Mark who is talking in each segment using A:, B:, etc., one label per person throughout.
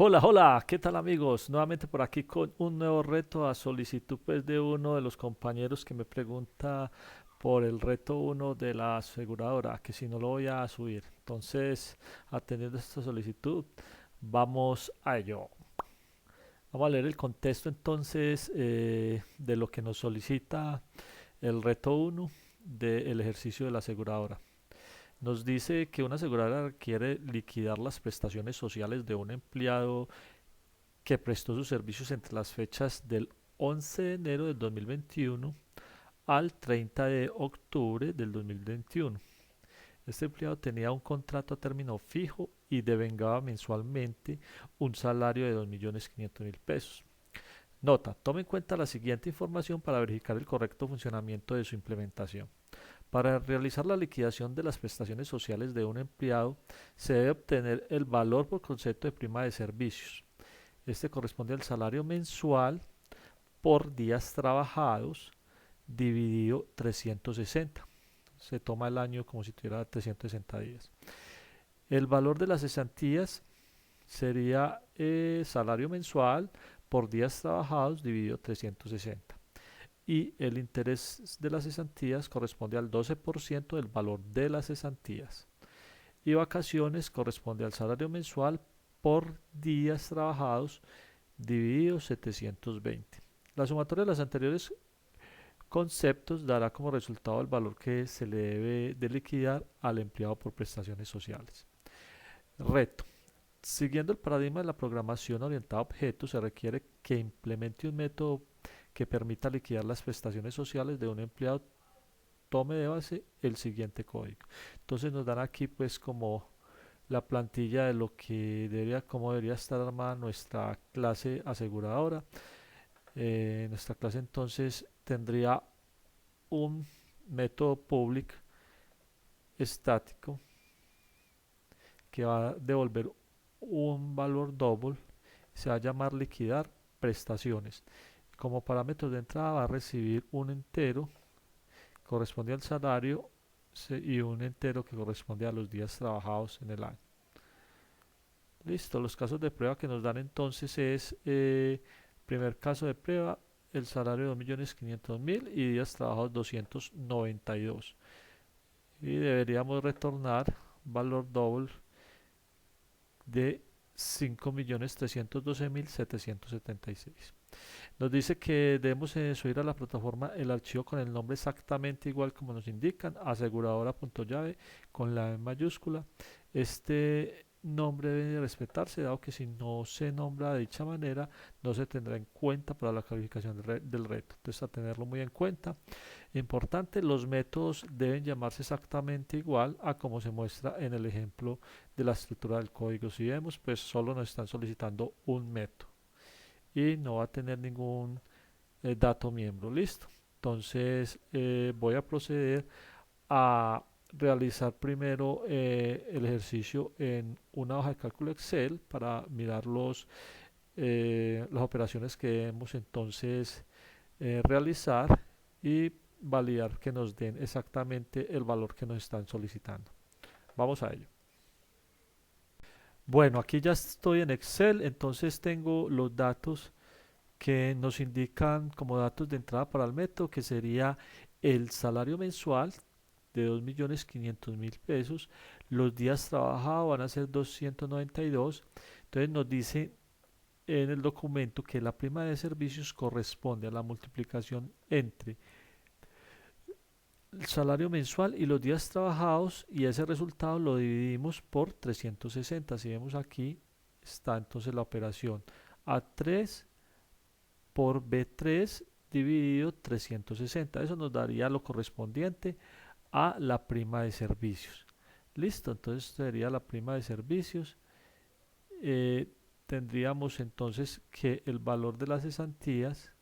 A: Hola, hola, ¿qué tal amigos? Nuevamente por aquí con un nuevo reto a solicitud pues de uno de los compañeros que me pregunta por el reto uno de la aseguradora, que si no lo voy a subir. Entonces, atendiendo esta solicitud, vamos a ello. Vamos a leer el contexto entonces de lo que nos solicita el reto uno del ejercicio de la aseguradora. Nos dice que una aseguradora quiere liquidar las prestaciones sociales de un empleado que prestó sus servicios entre las fechas del 11 de enero del 2021 al 30 de octubre del 2021. Este empleado tenía un contrato a término fijo y devengaba mensualmente un salario de 2.500.000 pesos. Nota, tome en cuenta la siguiente información para verificar el correcto funcionamiento de su implementación. Para realizar la liquidación de las prestaciones sociales de un empleado, se debe obtener el valor por concepto de prima de servicios. Este corresponde al salario mensual por días trabajados dividido 360. Se toma el año como si tuviera 360 días. El valor de las cesantías sería salario mensual por días trabajados dividido 360. Y el interés de las cesantías corresponde al 12% del valor de las cesantías. Y vacaciones corresponde al salario mensual por días trabajados dividido 720. La sumatoria de los anteriores conceptos dará como resultado el valor que se le debe de liquidar al empleado por prestaciones sociales. Reto. Siguiendo el paradigma de la programación orientada a objetos, se requiere que implemente un método que permita liquidar las prestaciones sociales de un empleado. Tome de base el siguiente código. Entonces nos dan aquí pues como la plantilla de lo que debería, cómo debería estar armada nuestra clase aseguradora. Nuestra clase entonces tendría un método public estático que va a devolver un valor double, se va a llamar liquidar prestaciones. Como parámetros de entrada va a recibir un entero que corresponde al salario y un entero que corresponde a los días trabajados en el año. Listo, los casos de prueba que nos dan entonces es, primer caso de prueba, el salario de 2.500.000 y días trabajados 292. Y deberíamos retornar valor doble de 5.312.776. Nos dice que debemos subir a la plataforma el archivo con el nombre exactamente igual como nos indican, aseguradora.llave con la E mayúscula. Este nombre debe respetarse, dado que si no se nombra de dicha manera, no se tendrá en cuenta para la calificación del reto. Entonces, a tenerlo muy en cuenta. Importante, los métodos deben llamarse exactamente igual a como se muestra en el ejemplo de la estructura del código. Si vemos, pues solo nos están solicitando un método y no va a tener ningún dato miembro. Listo. Entonces voy a proceder a realizar primero el ejercicio en una hoja de cálculo Excel para mirar las operaciones que debemos entonces realizar y validar que nos den exactamente el valor que nos están solicitando. Vamos a ello. Bueno, aquí ya estoy en Excel, entonces tengo los datos que nos indican como datos de entrada para el método, que sería el salario mensual de 2.500.000 pesos. Los días trabajados van a ser 292. Entonces nos dice en el documento que la prima de servicios corresponde a la multiplicación entre el salario mensual y los días trabajados, y ese resultado lo dividimos por 360. Si vemos aquí está entonces la operación A3 por B3 dividido 360. Eso nos daría lo correspondiente a la prima de servicios. Listo, entonces sería la prima de servicios. Eh, Tendríamos entonces que el valor de las cesantías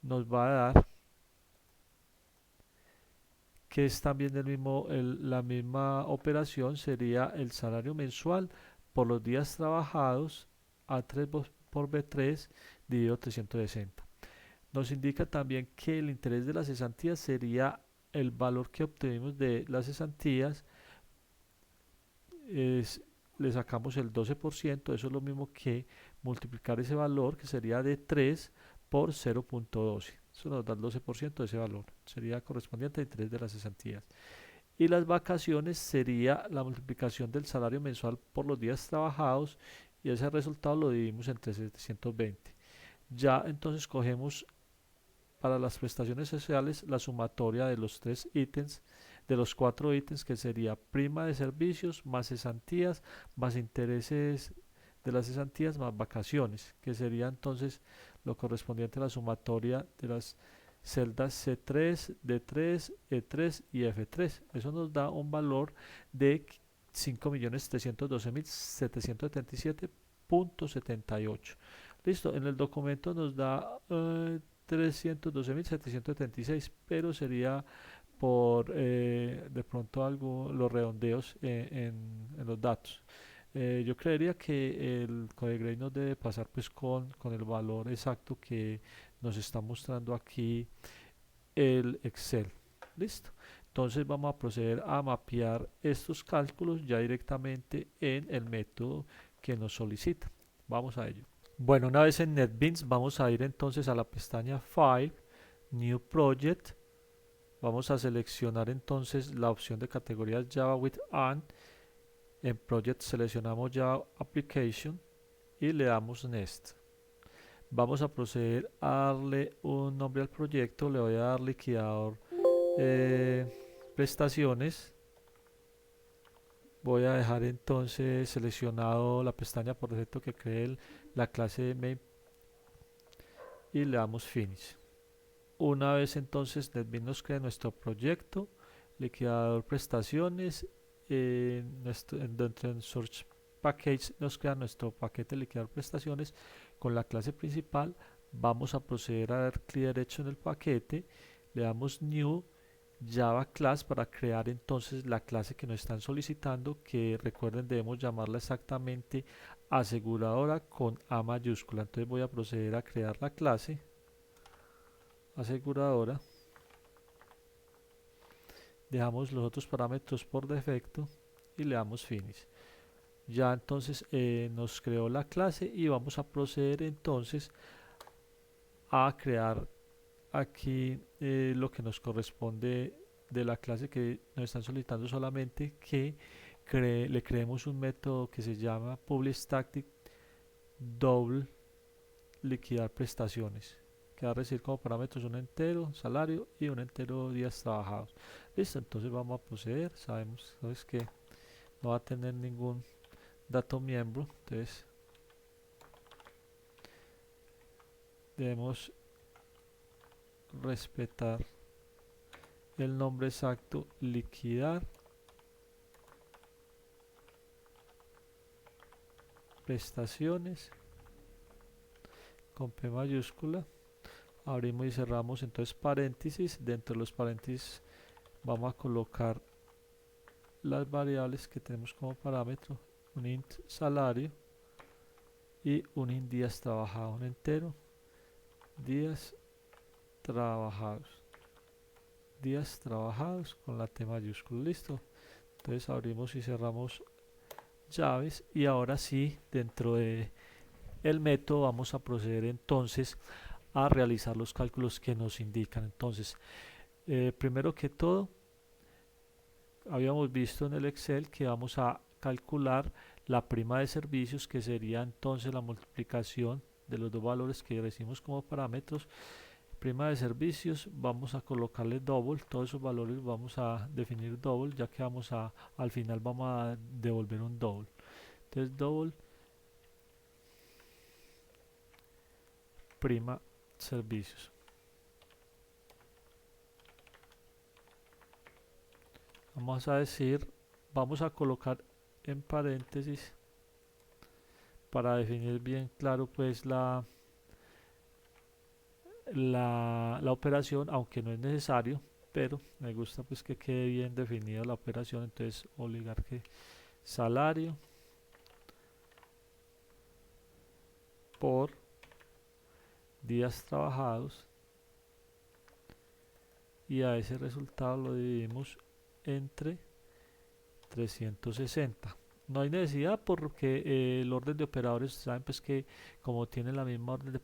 A: nos va a dar, que es también la misma operación, sería el salario mensual por los días trabajados A3 por B3 dividido 360. Nos indica también que el interés de las cesantías sería el valor que obtenemos de las cesantías es le sacamos el 12%, eso es lo mismo que multiplicar ese valor, que sería de 3 por 0.12. Eso nos da el 12% de ese valor, sería correspondiente a 3 de las cesantías. Y las vacaciones sería la multiplicación del salario mensual por los días trabajados, y ese resultado lo dividimos entre 720. Ya entonces cogemos para las prestaciones sociales la sumatoria de los tres ítems, de los cuatro ítems, que sería prima de servicios más cesantías más intereses de las cesantías más vacaciones, que sería entonces lo correspondiente a la sumatoria de las celdas C3, D3, E3 y F3. Eso nos da un valor de 5.312.777.78. Listo, en el documento nos da 312.776, pero sería por de pronto algo, los redondeos en los datos. Yo creería que el Codegrade nos debe pasar pues con el valor exacto que nos está mostrando aquí el Excel. Listo. Entonces vamos a proceder a mapear estos cálculos ya directamente en el método que nos solicita. Vamos a ello. Bueno, una vez en NetBeans vamos a ir entonces a la pestaña File, New Project. Vamos a seleccionar entonces la opción de categorías Java with AND. En Project seleccionamos Java Application y le damos Next. Vamos a proceder a darle un nombre al proyecto. Le voy a dar liquidador prestaciones. Voy a dejar entonces seleccionado la pestaña por defecto que cree la clase main y le damos Finish. Una vez entonces NetBeans nos crea nuestro proyecto, liquidador prestaciones, dentro en Source Package nos crea nuestro paquete liquidador prestaciones con la clase principal. Vamos a proceder a dar clic derecho en el paquete, le damos New Java Class para crear entonces la clase que nos están solicitando, que recuerden debemos llamarla exactamente aseguradora con A mayúscula. Entonces voy a proceder a crear la clase aseguradora, dejamos los otros parámetros por defecto y le damos Finish. Ya entonces nos creó la clase y vamos a proceder entonces a crear aquí lo que nos corresponde de la clase que nos están solicitando, solamente que le creemos un método que se llama public static double liquidar prestaciones, que va a recibir como parámetros un entero salario y un entero días trabajados. Listo, entonces vamos a proceder. Sabemos entonces que no va a tener ningún dato miembro, entonces debemos respetar el nombre exacto, liquidar prestaciones con P mayúscula. Abrimos y cerramos entonces paréntesis. Dentro de los paréntesis vamos a colocar las variables que tenemos como parámetro: un int salario y un int días trabajados, un entero días trabajados con la T mayúscula. Listo, entonces abrimos y cerramos llaves, y ahora sí, dentro de el método vamos a proceder entonces a realizar los cálculos que nos indican. Entonces primero que todo, habíamos visto en el Excel que vamos a calcular la prima de servicios, que sería entonces la multiplicación de los dos valores que recibimos como parámetros. Prima de servicios, vamos a colocarle double, todos esos valores vamos a definir double, ya que al final vamos a devolver un double. Entonces double prima servicios. Vamos a colocar en paréntesis para definir bien claro pues la operación, aunque no es necesario, pero me gusta pues que quede bien definida la operación. Entonces oligarque salario por días trabajados, y a ese resultado lo dividimos entre 360. No hay necesidad porque el orden de operadores, saben pues que como tiene la misma orden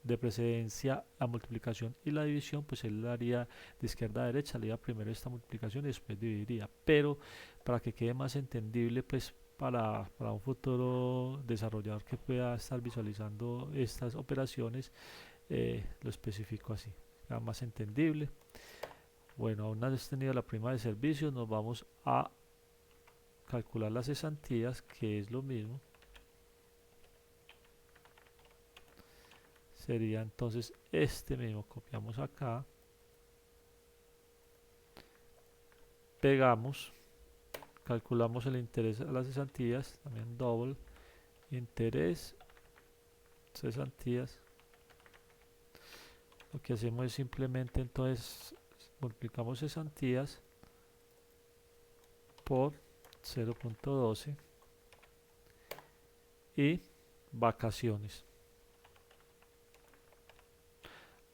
A: de precedencia, la multiplicación y la división, pues él haría de izquierda a derecha, le haría primero esta multiplicación y después dividiría. Pero para que quede más entendible, pues para un futuro desarrollador que pueda estar visualizando estas operaciones, lo especifico así, queda más entendible. Bueno, una vez tenido la prima de servicios, nos vamos a calcular las cesantías, que es lo mismo. Sería entonces este mismo, copiamos acá, pegamos, calculamos el interés a las cesantías, también double, interés, cesantías. Lo que hacemos es simplemente entonces multiplicamos cesantías por 0.12 y vacaciones.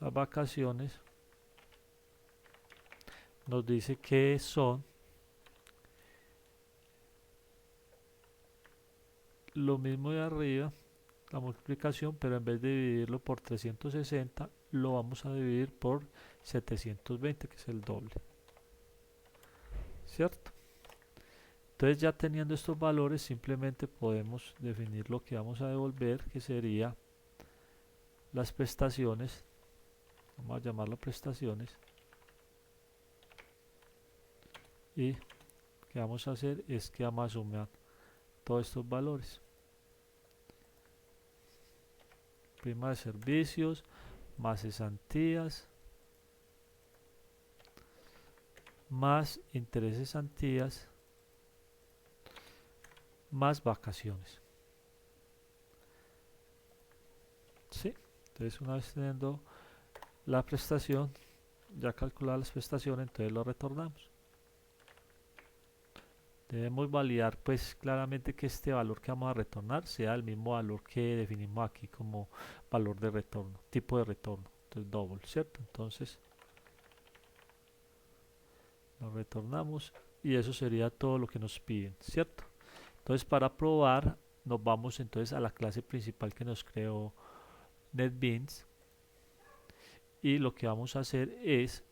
A: Las vacaciones nos dice que son lo mismo de arriba, la multiplicación, pero en vez de dividirlo por 360, lo vamos a dividir por 720, que es el doble, ¿cierto? Entonces ya teniendo estos valores, simplemente podemos definir lo que vamos a devolver, que sería las prestaciones. Vamos a llamarlo prestaciones. Y lo que vamos a hacer es que vamos a sumar todos estos valores. Prima de servicios, más cesantías, más intereses cesantías, más vacaciones. ¿Sí? Entonces una vez teniendo la prestación, ya calculada las prestaciones, entonces lo retornamos. Debemos validar pues claramente que este valor que vamos a retornar sea el mismo valor que definimos aquí como valor de retorno, tipo de retorno. Entonces double, ¿cierto? Entonces lo retornamos y eso sería todo lo que nos piden, ¿cierto? Entonces para probar nos vamos entonces a la clase principal que nos creó NetBeans y lo que vamos a hacer es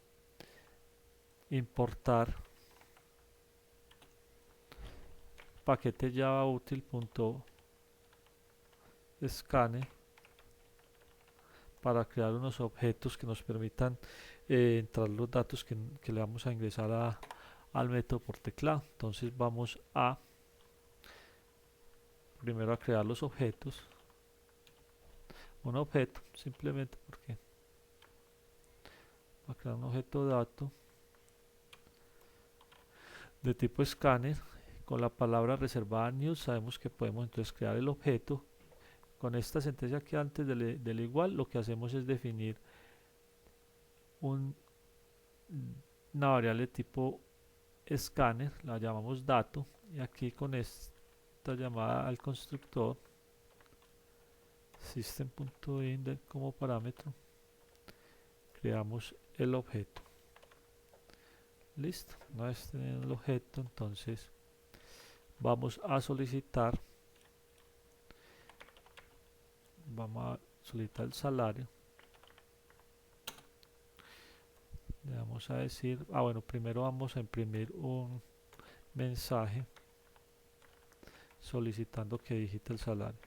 A: importar paquete java util.scanner para crear unos objetos que nos permitan entrar los datos que le vamos a ingresar al método por teclado. Entonces vamos a primero a crear los objetos, un objeto simplemente porque va a crear un objeto dato de tipo scanner con la palabra reservada new. Sabemos que podemos entonces crear el objeto con esta sentencia que antes del igual. Lo que hacemos es definir un, una variable tipo scanner, la llamamos dato, y aquí con esta llamada al constructor system.in como parámetro creamos el objeto. Listo, una vez teniendo el objeto, entonces vamos a solicitar el salario. Le vamos a decir, bueno, primero vamos a imprimir un mensaje solicitando que digite el salario.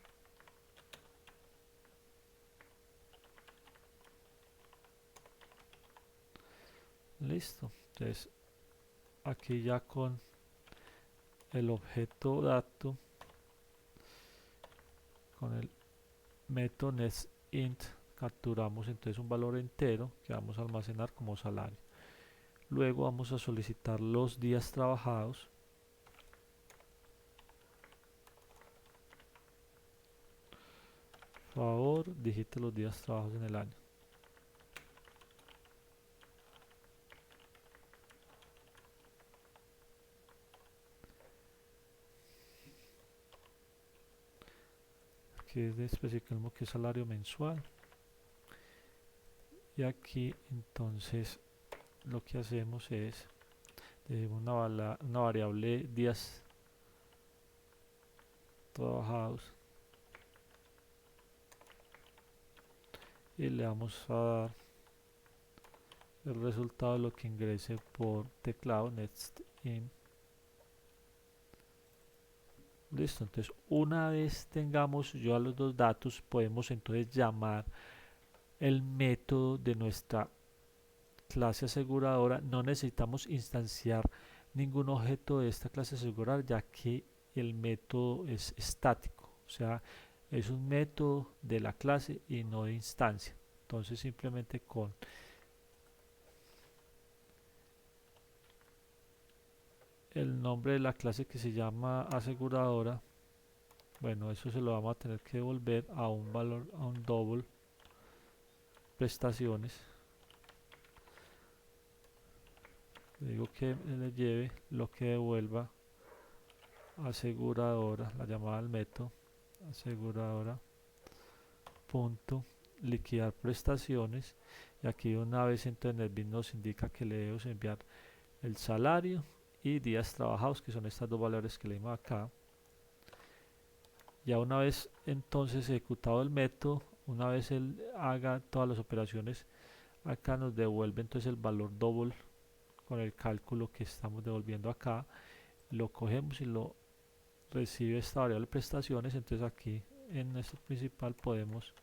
A: Listo, entonces aquí ya con el objeto dato, con el método netsInt, capturamos entonces un valor entero que vamos a almacenar como salario. Luego vamos a solicitar los días trabajados. Por favor, digite los días trabajados en el año. Aquí especificamos que es salario mensual. Y aquí entonces lo que hacemos es una variable días trabajados y le vamos a dar el resultado de lo que ingrese por teclado next in. Listo, entonces una vez tengamos yo a los dos datos, podemos entonces llamar el método de nuestra clase aseguradora. No necesitamos instanciar ningún objeto de esta clase aseguradora, ya que el método es estático, o sea, es un método de la clase y no de instancia. Entonces simplemente con el nombre de la clase, que se llama aseguradora, bueno, eso se lo vamos a tener que devolver a un valor, a un double prestaciones. Le digo que le lleve lo que devuelva aseguradora, la llamada al método aseguradora punto liquidar prestaciones, y aquí una vez entonces NetBeans nos indica que le debemos enviar el salario y días trabajados, que son estos dos valores que leímos acá. Ya una vez entonces ejecutado el método, una vez él haga todas las operaciones, acá nos devuelve entonces el valor double con el cálculo que estamos devolviendo acá. Lo cogemos y lo recibe esta variable prestaciones. Entonces aquí en este principal podemos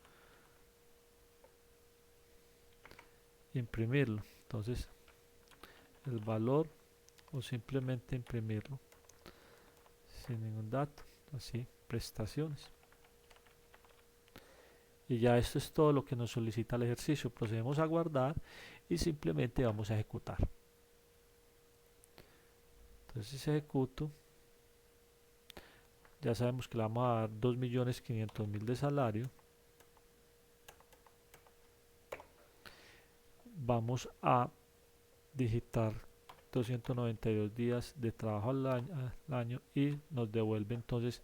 A: imprimirlo, entonces el valor, o simplemente imprimirlo sin ningún dato, así, prestaciones. Y ya esto es todo lo que nos solicita el ejercicio. Procedemos a guardar y simplemente vamos a ejecutar. Entonces si ejecuto, ya sabemos que le vamos a dar 2.500.000 de salario. Vamos a digitar 292 días de trabajo al año y nos devuelve entonces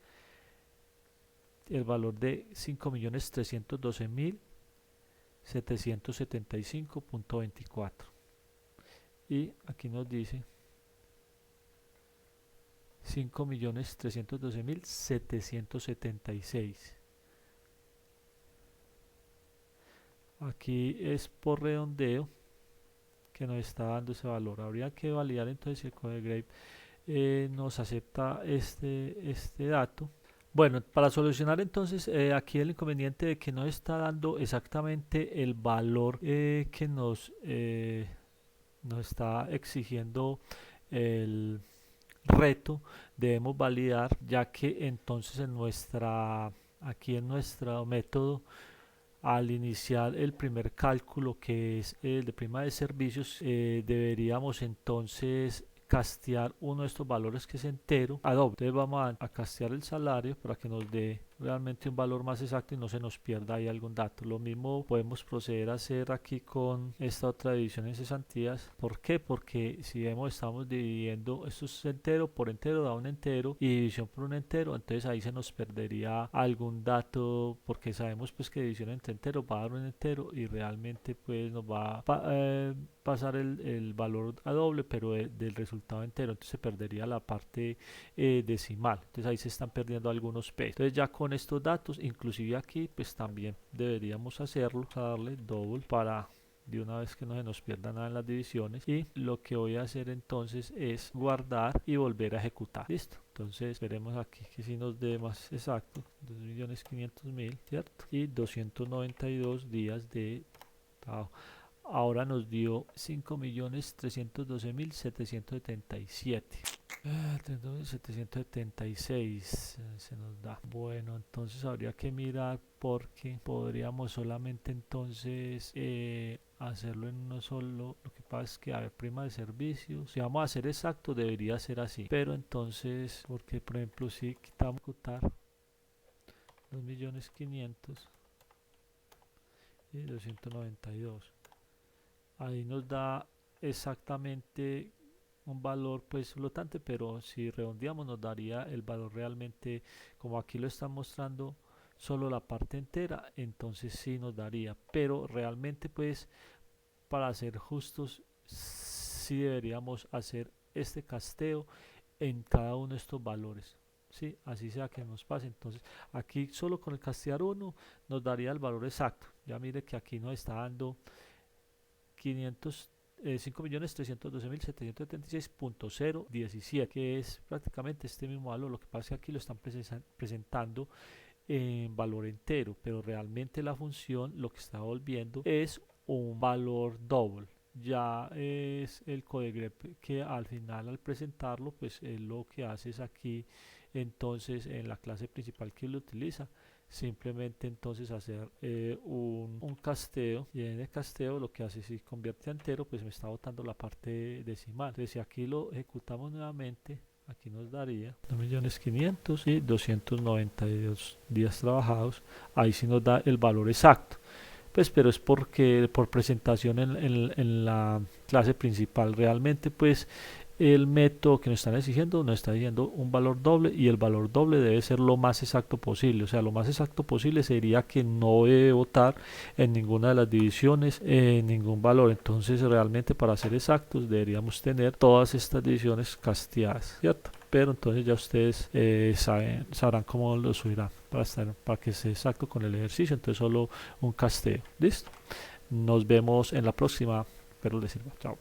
A: el valor de 5.312.775.24. Y aquí nos dice 5.312.776. Aquí es por redondeo que nos está dando ese valor. Habría que validar entonces si el CodeGraph nos acepta este dato. Bueno, para solucionar entonces aquí el inconveniente de que no está dando exactamente el valor que nos está exigiendo el reto, debemos validar, ya que entonces aquí en nuestro método, al iniciar el primer cálculo, que es el de prima de servicios, deberíamos entonces castear uno de estos valores que es entero a doble. Entonces vamos a castear el salario para que nos dé realmente un valor más exacto y no se nos pierda ahí algún dato. Lo mismo podemos proceder a hacer aquí con esta otra división en cesantías. ¿Por qué? Porque si vemos, estamos dividiendo, esto es entero por entero, da un entero, y división por un entero, entonces ahí se nos perdería algún dato, porque sabemos pues que división entre enteros va a dar un entero y realmente pues nos va a pasar el valor a doble, pero del resultado entero, entonces se perdería la parte decimal. Entonces ahí se están perdiendo algunos p. Entonces ya con estos datos, inclusive aquí pues también deberíamos hacerlo, darle double para de una vez que no se nos pierda nada en las divisiones. Y lo que voy a hacer entonces es guardar y volver a ejecutar. Listo. Entonces veremos aquí que si nos dé más exacto, 2.500.000, ¿cierto? Y 292 días de trabajo. Ahora nos dio 5.312.777. 776 se nos da. Bueno, entonces habría que mirar, porque podríamos solamente entonces hacerlo en uno solo. Lo que pasa es que, a ver, prima de servicios, si vamos a hacer exacto debería ser así, pero entonces, porque por ejemplo si quitamos ejecutar 2.500.000 y 292, ahí nos da exactamente un valor pues flotante, pero si redondeamos nos daría el valor realmente, como aquí lo está mostrando solo la parte entera, entonces sí nos daría, pero realmente pues para ser justos sí deberíamos hacer este casteo en cada uno de estos valores. ¿sí? Así sea que nos pase. Entonces, aquí solo con el castear uno nos daría el valor exacto. Ya mire que aquí nos está dando 500, 5.312.776.017, que es prácticamente este mismo valor. Lo que pasa es que aquí lo están presentando en valor entero, pero realmente la función lo que está volviendo es un valor doble. Ya es el codegrep que al final al presentarlo, pues es lo que hace es aquí, entonces en la clase principal que lo utiliza, simplemente entonces hacer un casteo, y en el casteo lo que hace si convierte a entero, pues me está botando la parte decimal. Entonces si aquí lo ejecutamos nuevamente, aquí nos daría 2.500.000 y 292 días trabajados. Ahí sí nos da el valor exacto. Pues, pero es porque por presentación en la clase principal, realmente pues el método que nos están exigiendo nos está diciendo un valor doble, y el valor doble debe ser lo más exacto posible. O sea, lo más exacto posible sería que no debe votar en ninguna de las divisiones ningún valor. Entonces realmente para ser exactos deberíamos tener todas estas divisiones casteadas, ¿cierto? Pero entonces ya ustedes sabrán cómo lo subirán para que sea exacto con el ejercicio. Entonces solo un casteo. Listo. Nos vemos en la próxima. Espero les sirva. Chao.